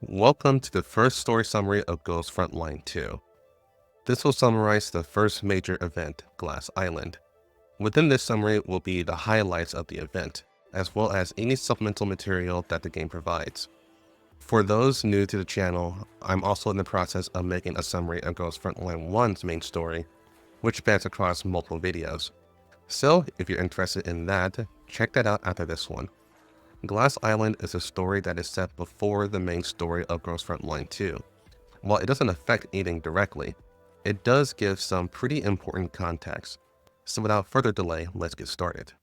Welcome to the first story summary of Girls Frontline 2. This will summarize the first major event, Glass Island. Within this summary will be the highlights of the event, as well as any supplemental material that the game provides. For those new to the channel, I'm also in the process of making a summary of Girls Frontline 1's main story, which spans across multiple videos. So, if you're interested in that, check that out after this one. Glass Island is a story that is set before the main story of Girls Frontline 2. While it doesn't affect anything directly, it does give some pretty important context. So without further delay, let's get started.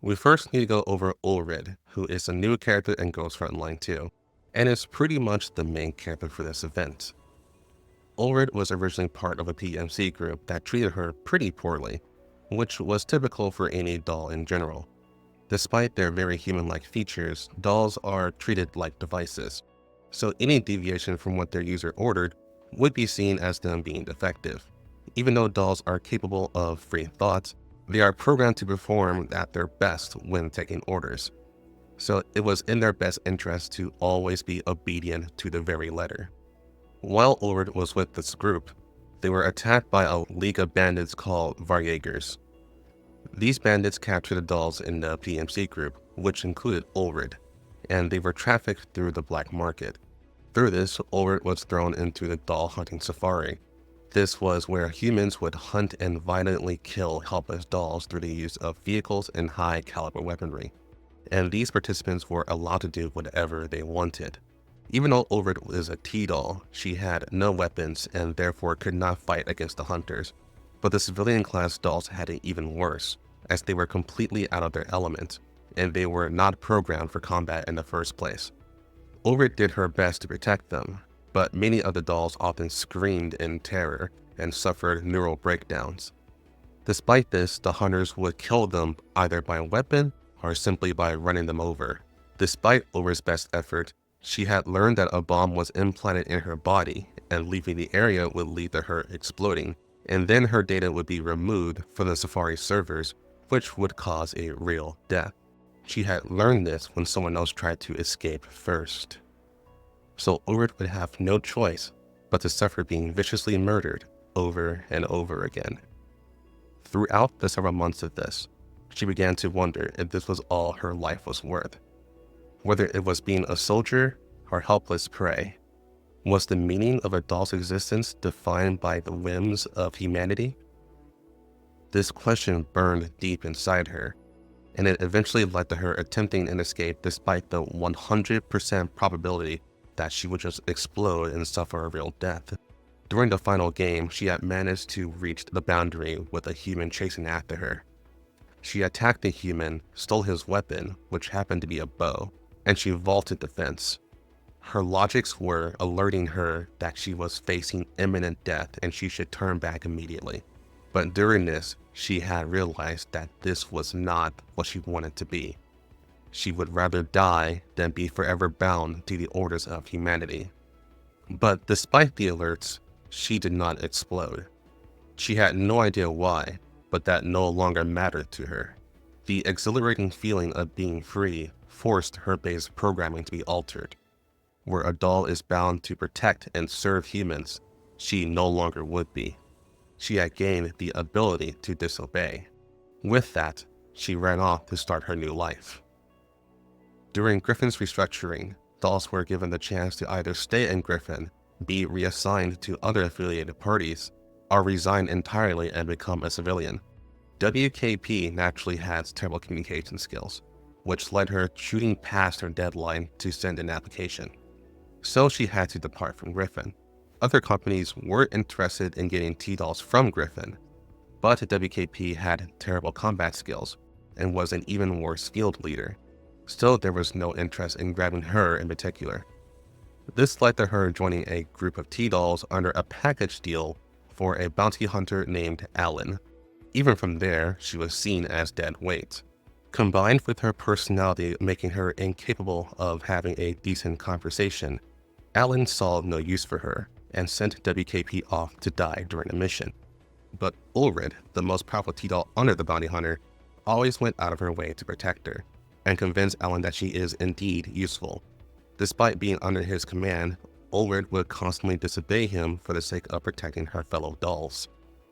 We first need to go over Ulrid, who is a new character in Girls Frontline 2, and is pretty much the main character for this event. Ulrid was originally part of a PMC group that treated her pretty poorly, which was typical for any doll in general. Despite their very human-like features, dolls are treated like devices, so any deviation from what their user ordered would be seen as them being defective. Even though dolls are capable of free thought, they are programmed to perform at their best when taking orders. So it was in their best interest to always be obedient to the very letter. While Ulrich was with this group, they were attacked by a league of bandits called Varjägers. These bandits captured the dolls in the PMC group, which included Ulrid, and they were trafficked through the black market. Through this, Ulrid was thrown into the doll hunting safari. This was where humans would hunt and violently kill helpless dolls through the use of vehicles and high-caliber weaponry, and these participants were allowed to do whatever they wanted. Even though Ulrid was a T-doll, she had no weapons and therefore could not fight against the hunters. But the civilian-class dolls had it even worse, as they were completely out of their element, and they were not programmed for combat in the first place. Ulrich did her best to protect them, but many of the dolls often screamed in terror and suffered neural breakdowns. Despite this, the hunters would kill them either by weapon or simply by running them over. Despite Ulrich's best effort, she had learned that a bomb was implanted in her body, and leaving the area would lead to her exploding, and then her data would be removed from the Safari servers, which would cause a real death. She had learned this when someone else tried to escape first. So Ulrich would have no choice but to suffer being viciously murdered over and over again. Throughout the several months of this, she began to wonder if this was all her life was worth. Whether it was being a soldier or helpless prey. Was the meaning of a doll's existence defined by the whims of humanity? This question burned deep inside her, and it eventually led to her attempting an escape despite the 100% probability that she would just explode and suffer a real death. During the final game, she had managed to reach the boundary with a human chasing after her. She attacked the human, stole his weapon, which happened to be a bow, and she vaulted the fence. Her logics were alerting her that she was facing imminent death and she should turn back immediately. But during this, she had realized that this was not what she wanted to be. She would rather die than be forever bound to the orders of humanity. But despite the alerts, she did not explode. She had no idea why, but that no longer mattered to her. The exhilarating feeling of being free forced her base programming to be altered. Where a doll is bound to protect and serve humans, she no longer would be. She had gained the ability to disobey. With that, she ran off to start her new life. During Griffin's restructuring, dolls were given the chance to either stay in Griffin, be reassigned to other affiliated parties, or resign entirely and become a civilian. WKP naturally has terrible communication skills, which led her shooting past her deadline to send an application. So she had to depart from Griffin. Other companies were interested in getting T-dolls from Griffin, but WKP had terrible combat skills and was an even worse field leader, so there was no interest in grabbing her in particular. This led to her joining a group of T-dolls under a package deal for a bounty hunter named Alan. Even from there, she was seen as dead weight. Combined with her personality making her incapable of having a decent conversation, Alan saw no use for her and sent WKP off to die during a mission. But Ulrid, the most powerful T-doll under the bounty hunter, always went out of her way to protect her and convince Alan that she is indeed useful. Despite being under his command, Ulrich would constantly disobey him for the sake of protecting her fellow dolls.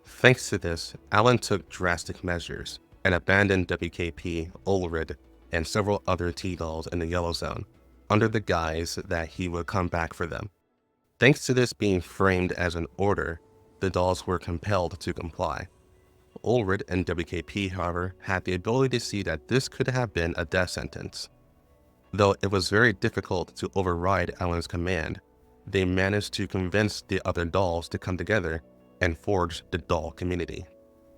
Thanks to this, Alan took drastic measures and abandoned WKP, Ulrich, and several other T-dolls in the Yellow Zone, under the guise that he would come back for them. Thanks to this being framed as an order, the dolls were compelled to comply. Ulrich and WKP, however, had the ability to see that this could have been a death sentence. Though it was very difficult to override Alan's command, they managed to convince the other dolls to come together and forge the doll community.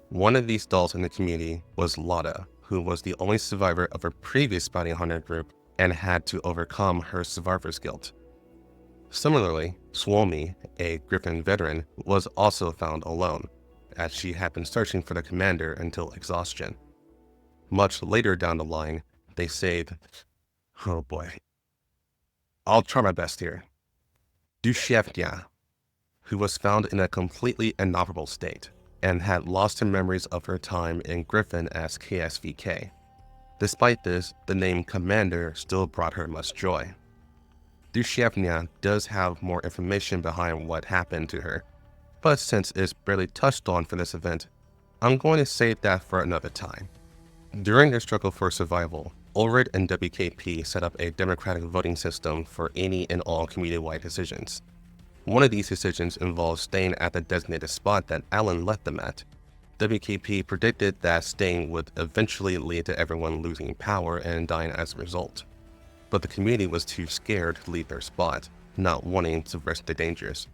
One of these dolls in the community was Lotta, who was the only survivor of a previous bounty hunter group and had to overcome her survivor's guilt. Similarly, Suomi, a Griffin veteran, was also found alone, as she had been searching for the commander until exhaustion. Much later down the line, they saved, oh boy, I'll try my best here, Dushevnya, who was found in a completely inoperable state and had lost her memories of her time in Griffin as KSVK. Despite this, the name Commander still brought her much joy. Dushevnya does have more information behind what happened to her, but since it's barely touched on for this event, I'm going to save that for another time. During their struggle for survival, Ulrich and WKP set up a democratic voting system for any and all community-wide decisions. One of these decisions involved staying at the designated spot that Alan left them at. WKP predicted that staying would eventually lead to everyone losing power and dying as a result. But the community was too scared to leave their spot, not wanting to risk the dangers.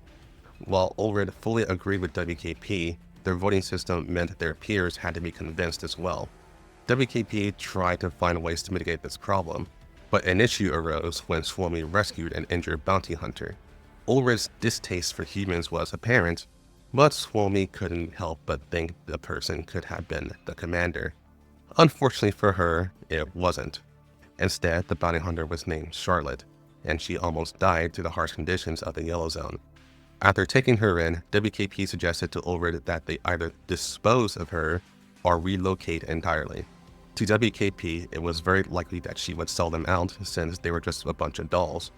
While Ulrich fully agreed with WKP, their voting system meant their peers had to be convinced as well. WKP tried to find ways to mitigate this problem, but an issue arose when Suomi rescued an injured bounty hunter. Ulrich's distaste for humans was apparent, but Suomi couldn't help but think the person could have been the commander. Unfortunately for her, it wasn't. Instead, the bounty hunter was named Charlotte, and she almost died to the harsh conditions of the Yellow Zone. After taking her in, WKP suggested to Ulrich that they either dispose of her or relocate entirely. To WKP, it was very likely that she would sell them out since they were just a bunch of dolls.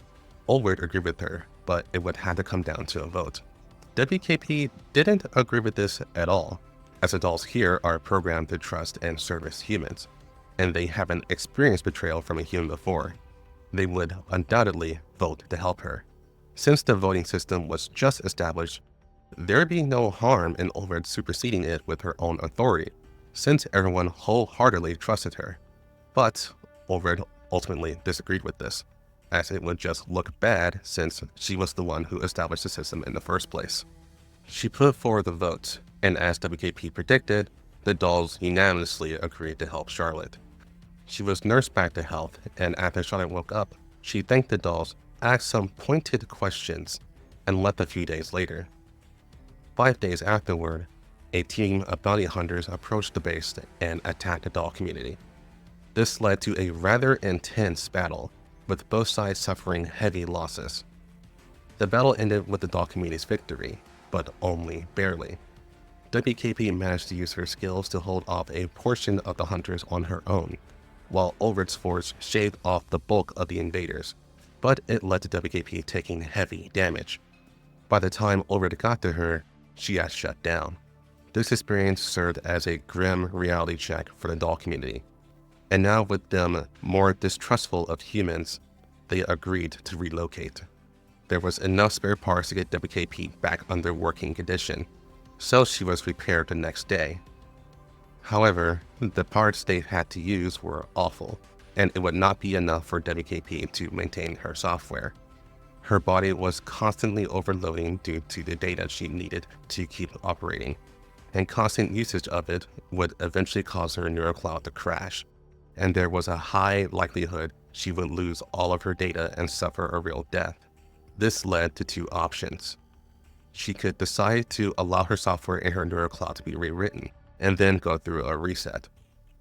Ulrich agreed with her, but it would have to come down to a vote. WKP didn't agree with this at all, as the dolls here are programmed to trust and service humans, and they haven't experienced betrayal from a human before. They would undoubtedly vote to help her. Since the voting system was just established, there'd be no harm in Ulrich superseding it with her own authority, since everyone wholeheartedly trusted her. But Ulrich ultimately disagreed with this, as it would just look bad since she was the one who established the system in the first place. She put forward the vote, and as WKP predicted, the dolls unanimously agreed to help Charlotte. She was nursed back to health, and after Charlotte woke up, she thanked the dolls, asked some pointed questions, and left a few days later. 5 days afterward, a team of bounty hunters approached the base and attacked the doll community. This led to a rather intense battle, with both sides suffering heavy losses. The battle ended with the doll community's victory, but only barely. WKP managed to use her skills to hold off a portion of the hunters on her own, while Ulrich's force shaved off the bulk of the invaders, but it led to WKP taking heavy damage. By the time Ulrich got to her, she had shut down. This experience served as a grim reality check for the doll community, and now with them more distrustful of humans, they agreed to relocate. There was enough spare parts to get WKP back under working condition, so she was repaired the next day. However, the parts they had to use were awful, and it would not be enough for WKP to maintain her software. Her body was constantly overloading due to the data she needed to keep operating, and constant usage of it would eventually cause her neurocloud to crash, and there was a high likelihood she would lose all of her data and suffer a real death. This led to two options. She could decide to allow her software in her neurocloud to be rewritten, and then go through a reset.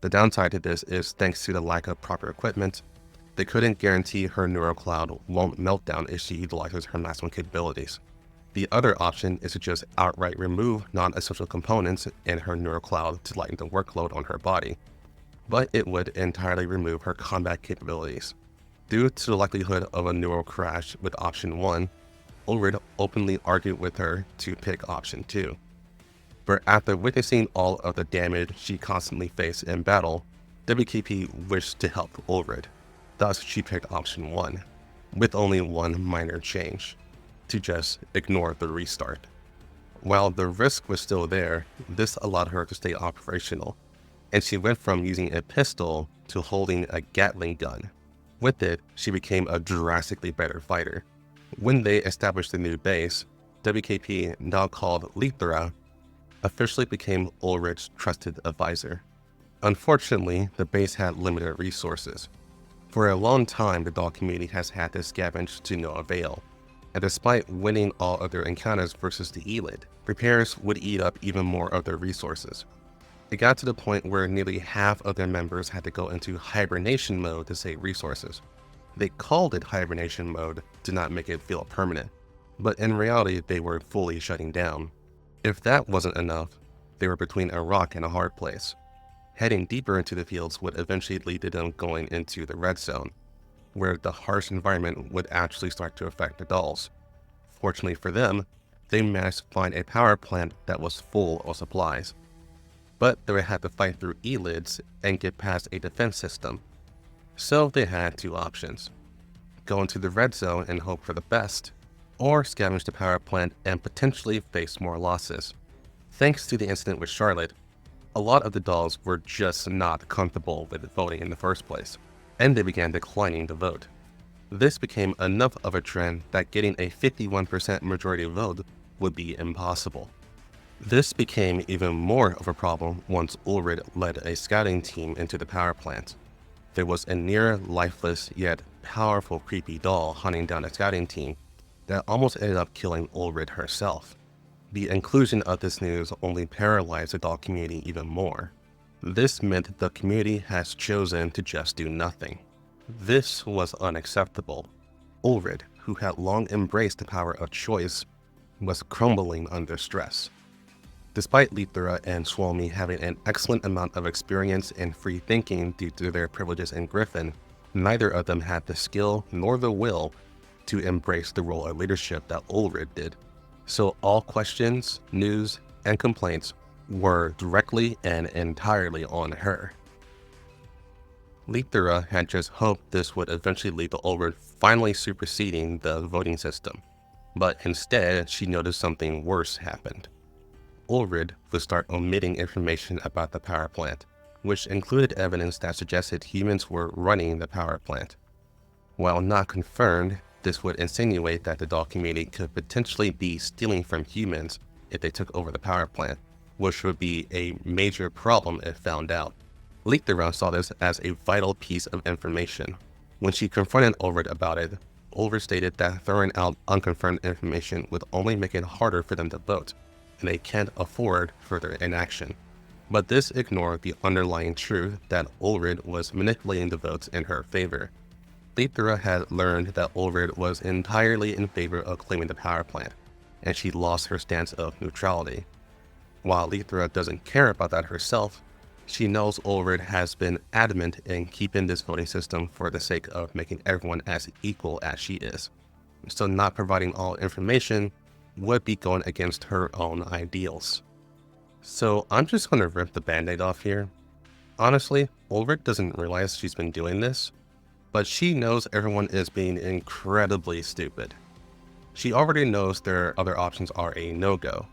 The downside to this is, thanks to the lack of proper equipment, they couldn't guarantee her neurocloud won't melt down if she utilizes her maximum capabilities. The other option is to just outright remove non-essential components in her neurocloud to lighten the workload on her body, but it would entirely remove her combat capabilities. Due to the likelihood of a neural crash with option 1, Ulrid openly argued with her to pick option 2. But after witnessing all of the damage she constantly faced in battle, WKP wished to help Ulrid. Thus, she picked option 1, with only one minor change: to just ignore the restart. While the risk was still there, this allowed her to stay operational, and she went from using a pistol to holding a Gatling gun. With it, she became a drastically better fighter. When they established the new base, WKP, now called Lithra, officially became Ulrid's trusted advisor. Unfortunately, the base had limited resources. For a long time, the dog community has had to scavenge to no avail, and despite winning all of their encounters versus the Elid, repairs would eat up even more of their resources. It got to the point where nearly half of their members had to go into hibernation mode to save resources. They called it hibernation mode to not make it feel permanent, but in reality they were fully shutting down. If that wasn't enough, they were between a rock and a hard place. Heading deeper into the fields would eventually lead to them going into the red zone, where the harsh environment would actually start to affect the dolls. Fortunately for them, they managed to find a power plant that was full of supplies. But they would have to fight through Elids and get past a defense system. So they had two options: go into the red zone and hope for the best, or scavenge the power plant and potentially face more losses. Thanks to the incident with Charlotte, a lot of the dolls were just not comfortable with voting in the first place, and they began declining to vote. This became enough of a trend that getting a 51% majority vote would be impossible. This became even more of a problem once Ulrid led a scouting team into the power plant. There was a near lifeless yet powerful creepy doll hunting down a scouting team that almost ended up killing Ulrid herself. The inclusion of this news only paralyzed the doll community even more. This meant the community has chosen to just do nothing. This was unacceptable. Ulrid, who had long embraced the power of choice, was crumbling under stress. Despite Lithra and Swalmy having an excellent amount of experience and free thinking due to their privileges in Griffin, neither of them had the skill nor the will to embrace the role of leadership that Ulrid did. So all questions, news, and complaints were directly and entirely on her. Lithra had just hoped this would eventually lead to Ulrid finally superseding the voting system, but instead she noticed something worse happened. Ulrid would start omitting information about the power plant, which included evidence that suggested humans were running the power plant. While not confirmed, this would insinuate that the doll community could potentially be stealing from humans if they took over the power plant, which would be a major problem if found out. Lithra saw this as a vital piece of information. When she confronted Ulrid about it, Ulrid stated that throwing out unconfirmed information would only make it harder for them to vote, and they can't afford further inaction. But this ignored the underlying truth that Ulrid was manipulating the votes in her favor. Lithra had learned that Ulrid was entirely in favor of claiming the power plant, and she lost her stance of neutrality. While Lithra doesn't care about that herself, she knows Ulrid has been adamant in keeping this voting system for the sake of making everyone as equal as she is. So not providing all information would be going against her own ideals. So I'm just going to rip the band-aid off here. Honestly, Ulrid doesn't realize she's been doing this, but she knows everyone is being incredibly stupid. She already knows their other options are a no-go.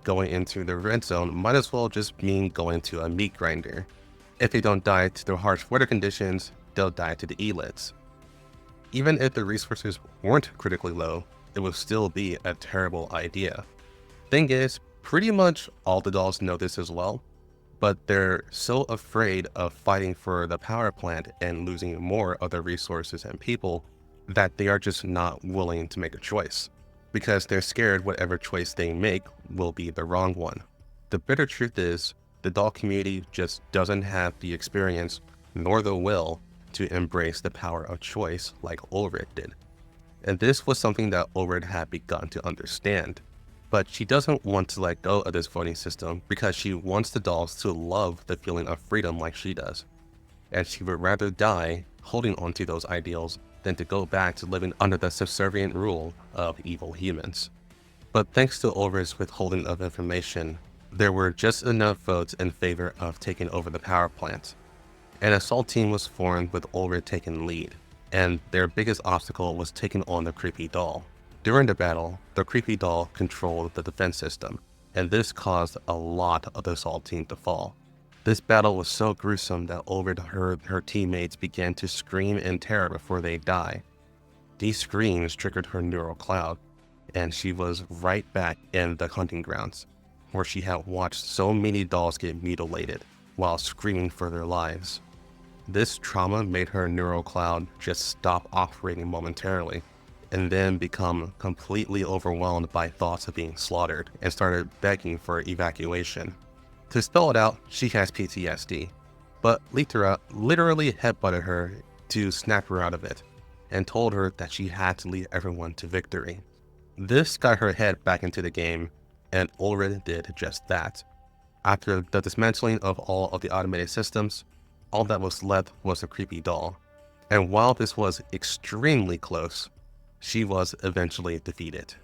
Going into the red zone might as well just mean going to a meat grinder. If they don't die to the harsh weather conditions, they'll die to the elids. Even if the resources weren't critically low, it would still be a terrible idea. Thing is, pretty much all the dolls know this as well, but they're so afraid of fighting for the power plant and losing more of their resources and people that they are just not willing to make a choice, because they're scared whatever choice they make will be the wrong one. The bitter truth is, the doll community just doesn't have the experience nor the will to embrace the power of choice like Ulrid did. And this was something that Ulrid had begun to understand. But she doesn't want to let go of this voting system because she wants the dolls to love the feeling of freedom like she does. And she would rather die holding onto those ideals than to go back to living under the subservient rule of evil humans. But thanks to Ulrich's withholding of information, there were just enough votes in favor of taking over the power plant. An assault team was formed with Ulrich taking lead, and their biggest obstacle was taking on the creepy doll. During the battle, the creepy doll controlled the defense system, and this caused a lot of the assault team to fall. This battle was so gruesome that Ulrich heard her teammates begin to scream in terror before they die. These screams triggered her neural cloud, and she was right back in the hunting grounds, where she had watched so many dolls get mutilated while screaming for their lives. This trauma made her neural cloud just stop operating momentarily, and then become completely overwhelmed by thoughts of being slaughtered and started begging for evacuation. To spell it out, she has PTSD, but Lithra literally headbutted her to snap her out of it, and told her that she had to lead everyone to victory. This got her head back into the game, and Ulrich did just that. After the dismantling of all of the automated systems, all that was left was a creepy doll. And while this was extremely close, she was eventually defeated.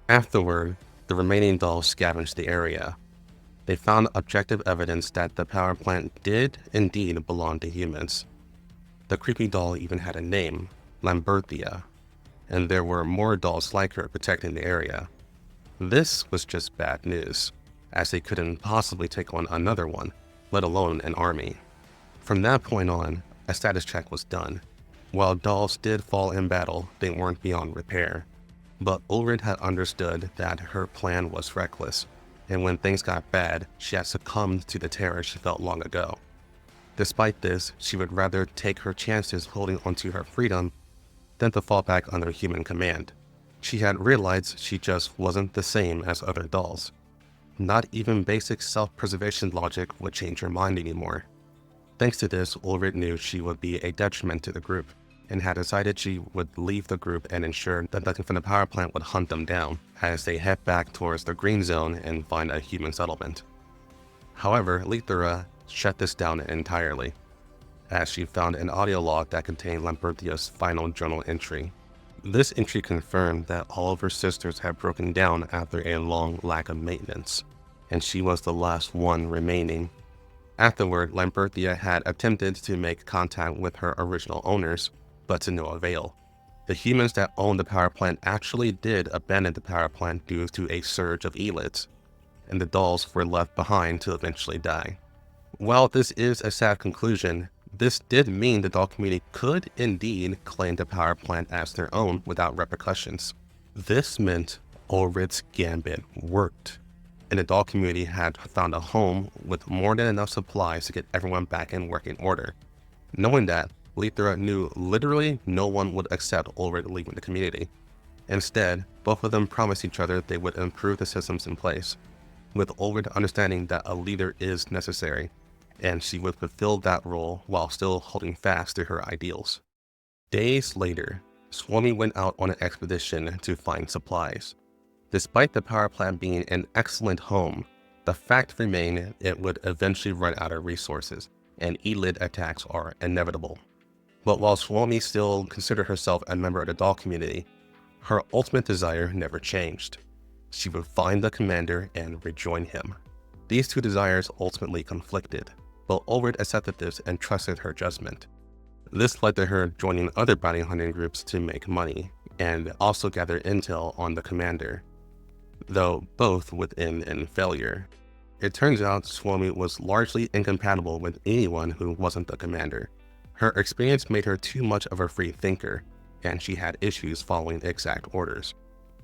Afterward, the remaining dolls scavenged the area. They found objective evidence that the power plant did indeed belong to humans. The creepy doll even had a name, Lamberthia, and there were more dolls like her protecting the area. This was just bad news, as they couldn't possibly take on another one, let alone an army. From that point on, a status check was done. While dolls did fall in battle, they weren't beyond repair. But Ulrich had understood that her plan was reckless, and when things got bad, she had succumbed to the terror she felt long ago. Despite this, she would rather take her chances holding onto her freedom than to fall back under human command. She had realized she just wasn't the same as other dolls. Not even basic self-preservation logic would change her mind anymore. Thanks to this, Ulrich knew she would be a detriment to the group, and had decided she would leave the group and ensure that nothing from the power plant would hunt them down as they head back towards the green zone and find a human settlement. However, Lithra shut this down entirely, as she found an audio log that contained Lamberthia's final journal entry. This entry confirmed that all of her sisters had broken down after a long lack of maintenance, and she was the last one remaining. Afterward, Lamberthia had attempted to make contact with her original owners, but to no avail. The humans that owned the power plant actually did abandon the power plant due to a surge of elids, and the dolls were left behind to eventually die. While this is a sad conclusion, this did mean the doll community could indeed claim the power plant as their own without repercussions. This meant Ulrich's gambit worked, and the doll community had found a home with more than enough supplies to get everyone back in working order. Knowing that, Lithra knew literally no one would accept Ulrich leaving the community. Instead, both of them promised each other they would improve the systems in place, with Ulrich understanding that a leader is necessary, and she would fulfill that role while still holding fast to her ideals. Days later, Suomi went out on an expedition to find supplies. Despite the power plant being an excellent home, the fact remained it would eventually run out of resources, and elid attacks are inevitable. But while Suomi still considered herself a member of the doll community, her ultimate desire never changed. She would find the commander and rejoin him. These two desires ultimately conflicted, but Ulrich accepted this and trusted her judgment. This led to her joining other bounty hunting groups to make money, and also gather intel on the commander, though both would end in failure. It turns out Suomi was largely incompatible with anyone who wasn't the commander. Her experience made her too much of a free thinker, and she had issues following exact orders.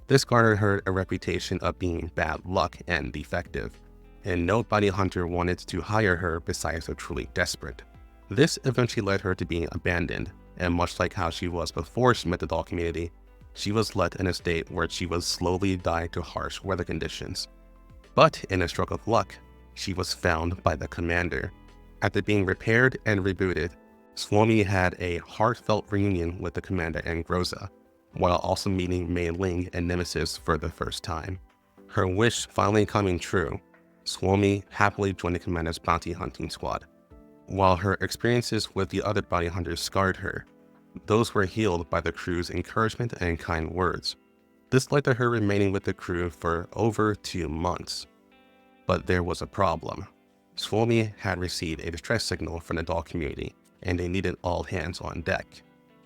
This garnered her a reputation of being bad luck and defective, and no bounty hunter wanted to hire her besides the truly desperate. This eventually led her to being abandoned, and much like how she was before she met the doll community, she was left in a state where she would slowly die to harsh weather conditions. But in a stroke of luck, she was found by the commander. After being repaired and rebooted, Suomi had a heartfelt reunion with the commander and Groza, while also meeting Mei Ling and Nemesis for the first time. Her wish finally coming true, Suomi happily joined the commander's bounty hunting squad. While her experiences with the other bounty hunters scarred her, Those were healed by the crew's encouragement and kind words. This led to her remaining with the crew for over 2 months. But there was a problem. Suomi had received a distress signal from the doll community, and they needed all hands on deck.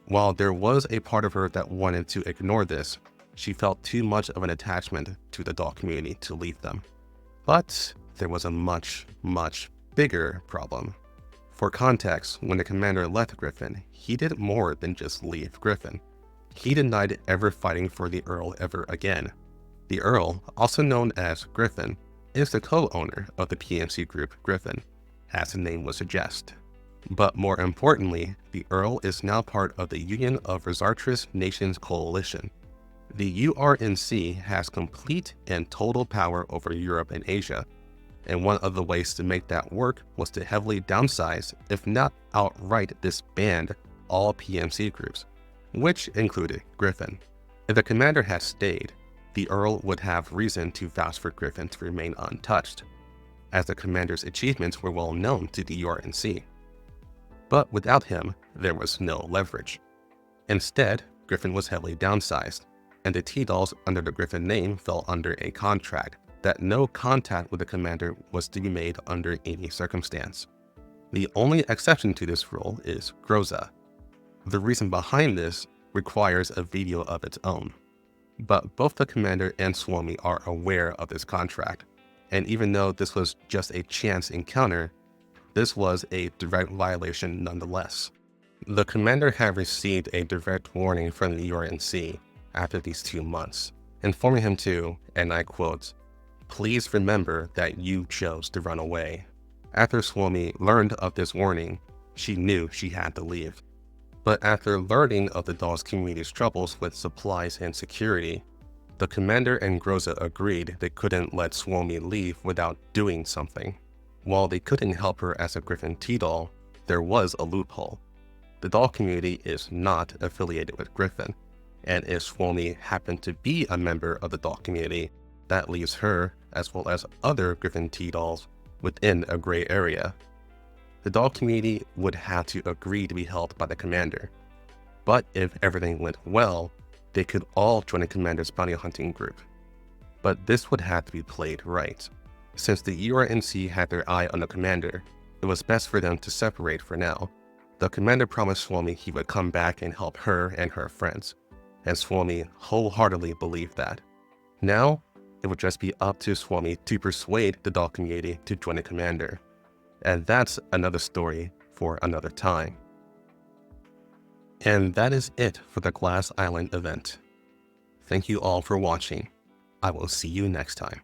While there was a part of her that wanted to ignore this, she felt too much of an attachment to the doll community to leave them. But there was a much, much bigger problem. For context, when the commander left Griffin, he did more than just leave Griffin. He denied ever fighting for the Earl ever again. The Earl, also known as Griffin, is the co-owner of the PMC group Griffin, as the name would suggest. But more importantly, the Earl is now part of the Union of Resartress Nations Coalition. The URNC has complete and total power over Europe and Asia, and one of the ways to make that work was to heavily downsize, if not outright disband, all PMC groups, which included Griffin. If the commander had stayed, the Earl would have reason to vouch for Griffin to remain untouched, as the commander's achievements were well known to the URNC. But without him, there was no leverage. Instead, Griffin was heavily downsized, and the T-Dolls under the Griffin name fell under a contract that no contact with the commander was to be made under any circumstance. The only exception to this rule is Groza. The reason behind this requires a video of its own. But both the commander and Suomi are aware of this contract, and even though this was just a chance encounter, this was a direct violation nonetheless. The commander had received a direct warning from the URNC after these 2 months, informing him to, and I quote, "Please remember that you chose to run away." After Suomi learned of this warning, she knew she had to leave. But after learning of the Dolls community's troubles with supplies and security, the commander and Groza agreed they couldn't let Suomi leave without doing something. While they couldn't help her as a Griffin T-Doll, there was a loophole. The doll community is not affiliated with Griffin, and if Suomi happened to be a member of the doll community, that leaves her, as well as other Griffin T-Dolls, within a gray area. The doll community would have to agree to be held by the commander. But if everything went well, they could all join the commander's bounty hunting group. But this would have to be played right. Since the URNC had their eye on the commander, it was best for them to separate for now. The commander promised Suomi he would come back and help her and her friends, and Suomi wholeheartedly believed that. Now, it would just be up to Suomi to persuade the doll community to join the commander. And that's another story for another time. And that is it for the Glass Island event. Thank you all for watching. I will see you next time.